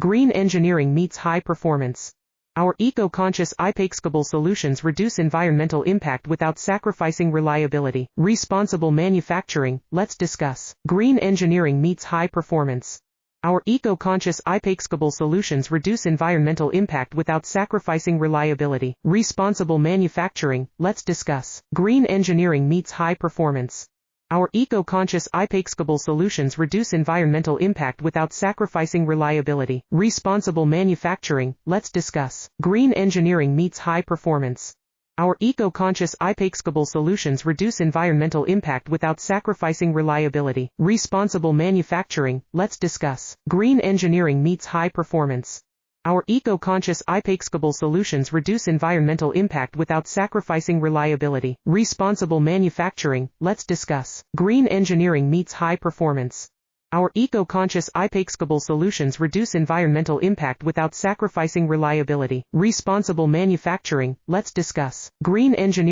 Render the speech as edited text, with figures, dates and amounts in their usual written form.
Green engineering meets high performance. Our eco-conscious unbeatable solutions reduce environmental impact without sacrificing reliability. Responsible manufacturing, let's discuss. Green engineering meets high performance. Our eco-conscious unbeatable solutions reduce environmental impact without sacrificing reliability. Responsible manufacturing, let's discuss. Green engineering meets high performance. Our eco-conscious unbeatable solutions reduce environmental impact without sacrificing reliability. Responsible manufacturing, let's discuss. Green engineering meets high performance. Our eco-conscious unbeatable solutions reduce environmental impact without sacrificing reliability. Responsible manufacturing, let's discuss. Green engineering meets high performance. Our eco-conscious unbeatable solutions reduce environmental impact without sacrificing reliability. Responsible manufacturing, let's discuss. Green engineering meets high performance. Our eco-conscious unbeatable solutions reduce environmental impact without sacrificing reliability. Responsible manufacturing, let's discuss. Green engineering